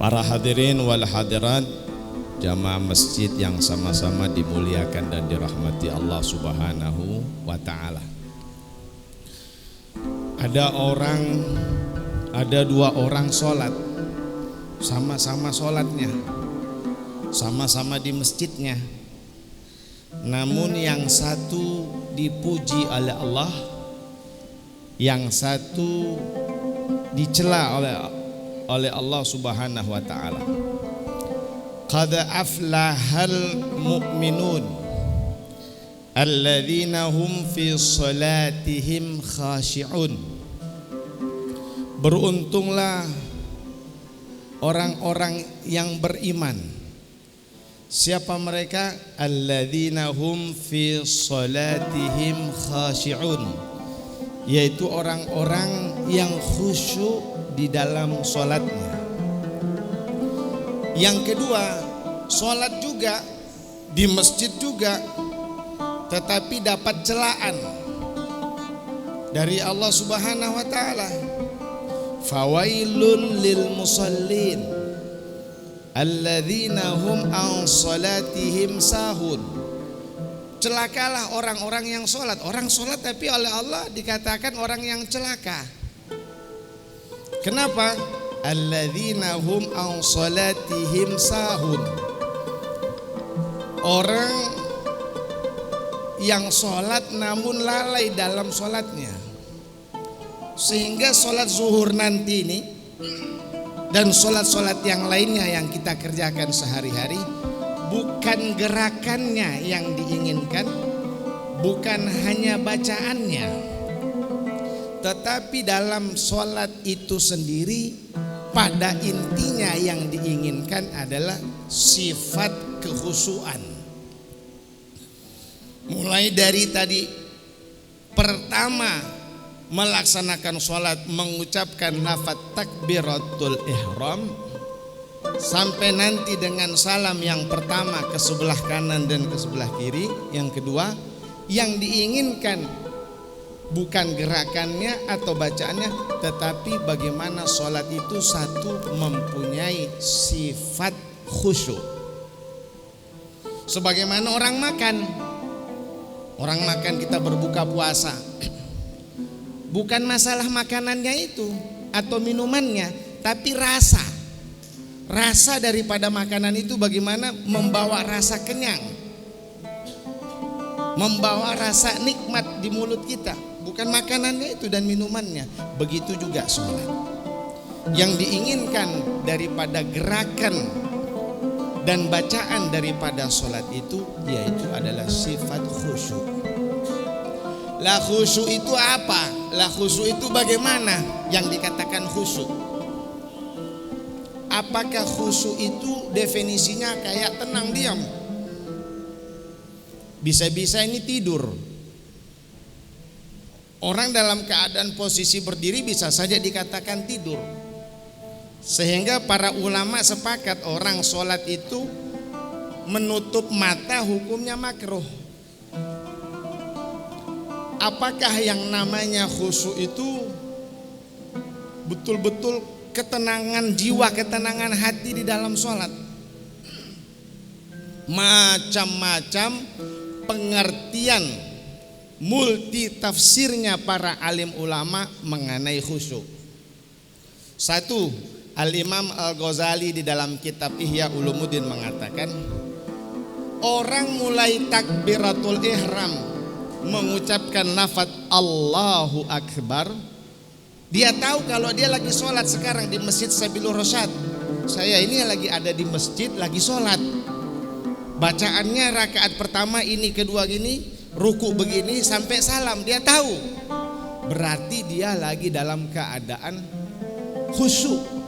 Para hadirin wal hadirat, jamaah masjid yang sama-sama dimuliakan dan dirahmati Allah Subhanahu wa ta'ala. Ada dua orang sholat, sama-sama sholatnya, sama-sama di masjidnya. Namun yang satu dipuji oleh Allah, yang satu dicela oleh Allah Subhanahu wa ta'ala. Qad aflahal mu'minun alladzina hum fi salatihim khashi'un. Beruntunglah orang-orang yang beriman. Siapa mereka? Alladzina hum fi salatihim khashi'un, yaitu orang-orang yang khusyuk di dalam sholatnya. Yang kedua, sholat juga di masjid juga, tetapi dapat celaan dari Allah Subhanahu wa ta'ala. Fawailul lil musallin alladzina hum an salatihim sahun. Celakalah orang-orang yang sholat. Orang sholat tapi oleh Allah dikatakan orang yang celaka. Kenapa? Alladzina hum an salatihim sahun. Orang yang sholat namun lalai dalam sholatnya, sehingga sholat zuhur nanti ini dan sholat-sholat yang lainnya yang kita kerjakan sehari-hari, bukan gerakannya yang diinginkan, bukan hanya bacaannya, tetapi dalam sholat itu sendiri pada intinya yang diinginkan adalah sifat kekhusyuan. Mulai dari tadi pertama melaksanakan sholat, mengucapkan lafaz takbiratul ihram, sampai nanti dengan salam yang pertama ke sebelah kanan dan ke sebelah kiri. Yang kedua, yang diinginkan bukan gerakannya atau bacaannya, tetapi bagaimana sholat itu satu mempunyai sifat khusyuk. Sebagaimana orang makan kita berbuka puasa, bukan masalah makanannya itu atau minumannya, tapi rasa daripada makanan itu bagaimana membawa rasa kenyang, membawa rasa nikmat di mulut kita, bukan makanannya itu dan minumannya. Begitu juga sholat. Yang diinginkan daripada gerakan dan bacaan daripada sholat itu yaitu adalah sifat khusyuk. Lah khusyuk itu apa? Lah khusyuk itu bagaimana yang dikatakan khusyuk? Apakah khusyuk itu definisinya kayak tenang diam? Bisa-bisa ini tidur. Orang dalam keadaan posisi berdiri bisa saja dikatakan tidur. Sehingga para ulama sepakat orang sholat itu menutup mata hukumnya makruh. Apakah yang namanya khusyuk itu betul-betul ketenangan jiwa, ketenangan hati di dalam sholat? Macam-macam pengertian multi tafsirnya para alim ulama mengenai khusyuk. Satu, Al-Imam Al-Ghazali di dalam kitab Ihya Ulumuddin mengatakan, orang mulai takbiratul ihram mengucapkan lafaz Allahu Akbar, dia tahu kalau dia lagi sholat sekarang di Masjid Sabilur Rasyad. Saya ini lagi ada di masjid, lagi sholat. Bacaannya rakaat pertama ini, kedua gini, ruku begini sampai salam. Dia tahu, berarti dia lagi dalam keadaan khusyuk.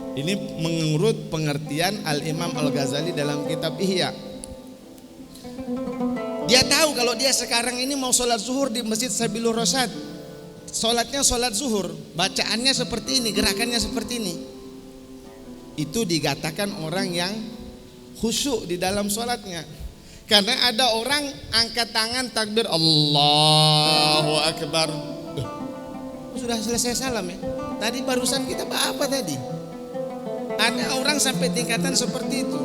Ini menurut pengertian Al-Imam Al-Ghazali dalam kitab Ihya. Dia tahu kalau dia sekarang ini mau sholat zuhur di Masjid Sabilur Rasyad, sholatnya sholat zuhur, bacaannya seperti ini, gerakannya seperti ini. Itu dikatakan orang yang khusyuk di dalam sholatnya. Karena ada orang angkat tangan takbir Allahu Akbar, sudah selesai salam ya. Tadi barusan kita apa tadi? Ada orang sampai tingkatan seperti itu.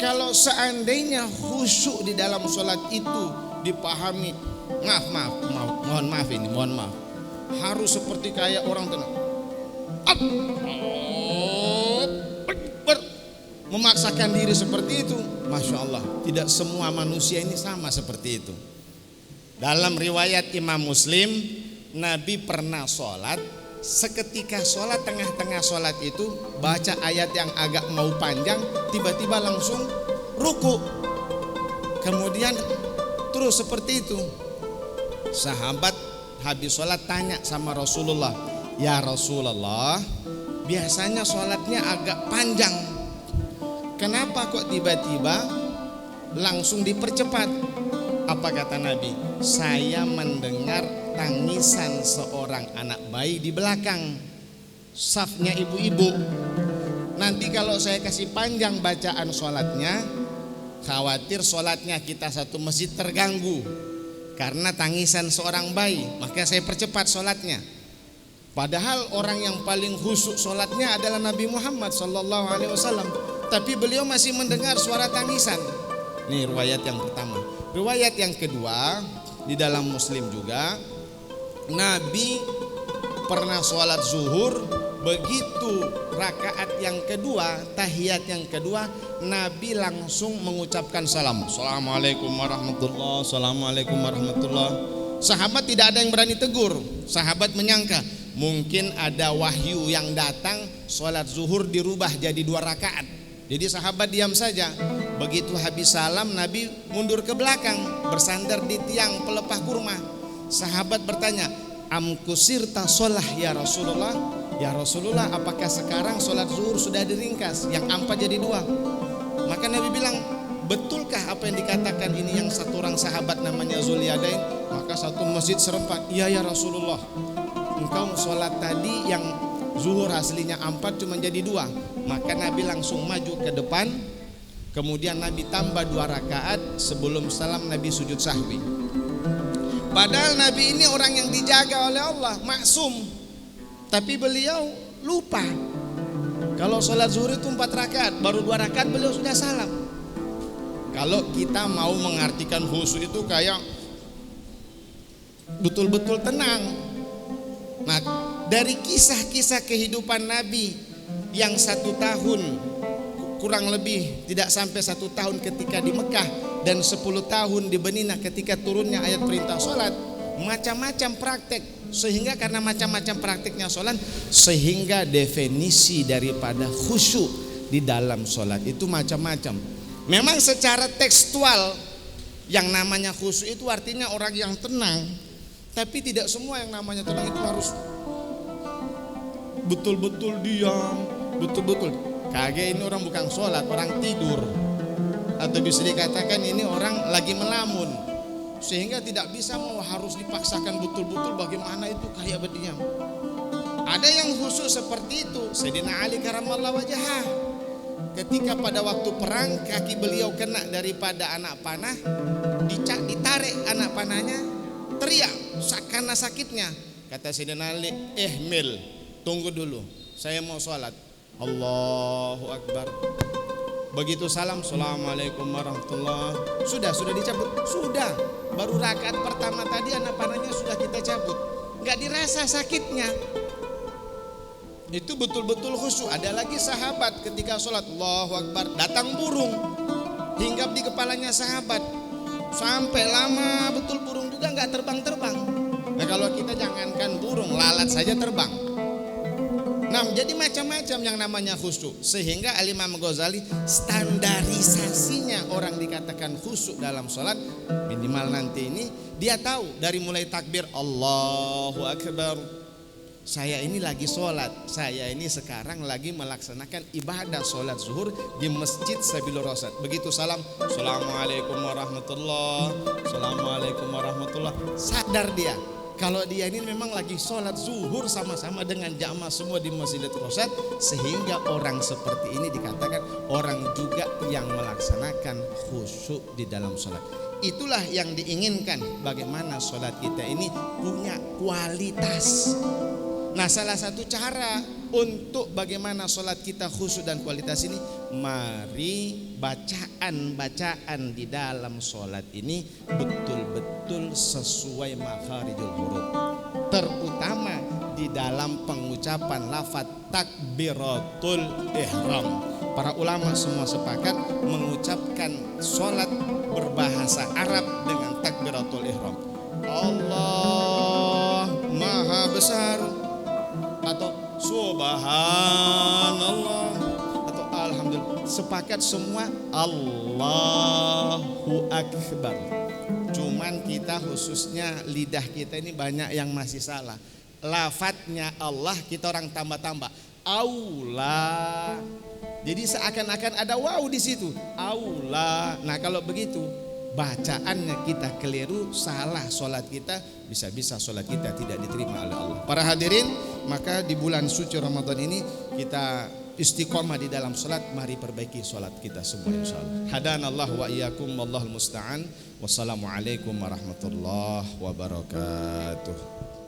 Kalau seandainya khusyuk di dalam sholat itu dipahami, mohon maaf, harus seperti kayak orang tenang, memaksakan diri seperti itu. Masya Allah, tidak semua manusia ini sama seperti itu. Dalam riwayat Imam Muslim, Nabi pernah sholat, seketika sholat, tengah-tengah sholat itu baca ayat yang agak mau panjang, tiba-tiba langsung ruku, kemudian terus seperti itu. Sahabat habis sholat tanya sama Rasulullah, ya Rasulullah, biasanya sholatnya agak panjang, kenapa kok tiba-tiba langsung dipercepat? Apa kata Nabi? Saya mendengar tangisan seorang anak bayi di belakang safnya ibu-ibu. Nanti kalau saya kasih panjang bacaan sholatnya, khawatir sholatnya kita satu masjid terganggu karena tangisan seorang bayi, maka saya percepat sholatnya. Padahal orang yang paling khusyuk sholatnya adalah Nabi Muhammad SAW, tapi beliau masih mendengar suara tangisan. Ini riwayat yang pertama. Riwayat yang kedua, di dalam Muslim juga, Nabi pernah sholat zuhur, begitu rakaat yang kedua, tahiyat yang kedua, Nabi langsung mengucapkan salam. Assalamualaikum warahmatullahi, assalamualaikum warahmatullahi. Sahabat tidak ada yang berani tegur. Sahabat menyangka mungkin ada wahyu yang datang, sholat zuhur dirubah jadi 2 rakaat. Jadi sahabat diam saja. Begitu habis salam, Nabi mundur ke belakang, bersandar di tiang pelepah kurma. Sahabat bertanya, amkusirta sholah ya Rasulullah? Ya Rasulullah, apakah sekarang sholat zuhur sudah diringkas, yang 4 jadi 2? Maka Nabi bilang, betulkah apa yang dikatakan ini? Yang satu orang sahabat namanya Zulyadain. Maka satu masjid serempak, iya ya Rasulullah, engkau sholat tadi yang zuhur aslinya 4 cuma jadi 2. Maka Nabi langsung maju ke depan, kemudian Nabi tambah 2 rakaat. Sebelum salam Nabi sujud sahwi. Padahal Nabi ini orang yang dijaga oleh Allah, maksum, tapi beliau lupa kalau sholat zuhur itu 4 rakaat, baru 2 rakaat beliau sudah salam. Kalau kita mau mengartikan khusyuk itu kayak betul-betul tenang. Nah, dari kisah-kisah kehidupan Nabi yang 1 tahun, kurang lebih tidak sampai 1 tahun ketika di Mekah, dan 10 tahun di Madinah ketika turunnya ayat perintah sholat, macam-macam praktek. Sehingga karena macam-macam prakteknya sholat, sehingga definisi daripada khusyuk di dalam sholat itu macam-macam. Memang secara tekstual yang namanya khusyuk itu artinya orang yang tenang, tapi tidak semua yang namanya tenang itu harus betul-betul diam, betul-betul. Kagak, ini orang bukan sholat, orang tidur. Atau bisa dikatakan ini orang lagi melamun. Sehingga tidak bisa mau harus dipaksakan betul-betul bagaimana itu kayak berdiam. Ada yang khusus seperti itu. Sayyidina Ali karamallahu wajhah, ketika pada waktu perang kaki beliau kena daripada anak panah, ditarik anak panahnya, teriak karena sakitnya. Kata Sayyidina Ali, Mil, tunggu dulu, saya mau sholat. Allahu Akbar. Begitu salam, assalamualaikum warahmatullahi. Sudah dicabut, sudah. Baru rakaat pertama tadi anak panahnya sudah kita cabut, nggak dirasa sakitnya. Itu betul-betul khusyuk. Ada lagi sahabat ketika sholat, Allahu Akbar, datang burung hinggap di kepalanya sahabat, sampai lama betul burung juga nggak terbang-terbang. Nah, kalau kita jangankan burung, lalat saja terbang. Nah, jadi macam-macam yang namanya khusyuk. Sehingga Al-Imam Ghazali standarisasinya orang dikatakan khusyuk dalam sholat, minimal nanti ini dia tahu dari mulai takbir Allahu Akbar, saya ini lagi sholat, saya ini sekarang lagi melaksanakan ibadah sholat zuhur di Masjid Sabilur Rasyad. Begitu salam, assalamualaikum warahmatullahi, assalamualaikum warahmatullahi, sadar dia kalau dia ini memang lagi sholat zuhur sama-sama dengan jamaah semua di Masjidil Rasyad. Sehingga orang seperti ini dikatakan orang juga yang melaksanakan khusyuk di dalam sholat. Itulah yang diinginkan, bagaimana sholat kita ini punya kualitas. Nah, salah satu cara untuk bagaimana sholat kita khusyuk dan kualitas ini, mari bacaan-bacaan di dalam sholat ini betul-betul sesuai makharijul huruf, terutama di dalam pengucapan lafaz takbiratul ihram. Para ulama semua sepakat mengucapkan sholat berbahasa Arab dengan takbiratul ihram. Allah Maha Besar, atau Subhanallah, atau Alhamdulillah. Sepakat semua Allahu Akbar. Cuman kita khususnya lidah kita ini banyak yang masih salah. Lafadznya Allah kita orang tambah-tambah aula. Jadi seakan-akan ada waw di situ. Aula. Nah, kalau begitu bacaannya kita keliru, salah sholat kita, bisa-bisa sholat kita tidak diterima oleh Allah. Para hadirin, maka di bulan suci Ramadan ini kita istiqomah di dalam sholat. Mari perbaiki sholat kita semua insyaallah. Hadanallahu wa iyyakum wallahul musta'an. Wassalamualaikum warahmatullahi wabarakatuh.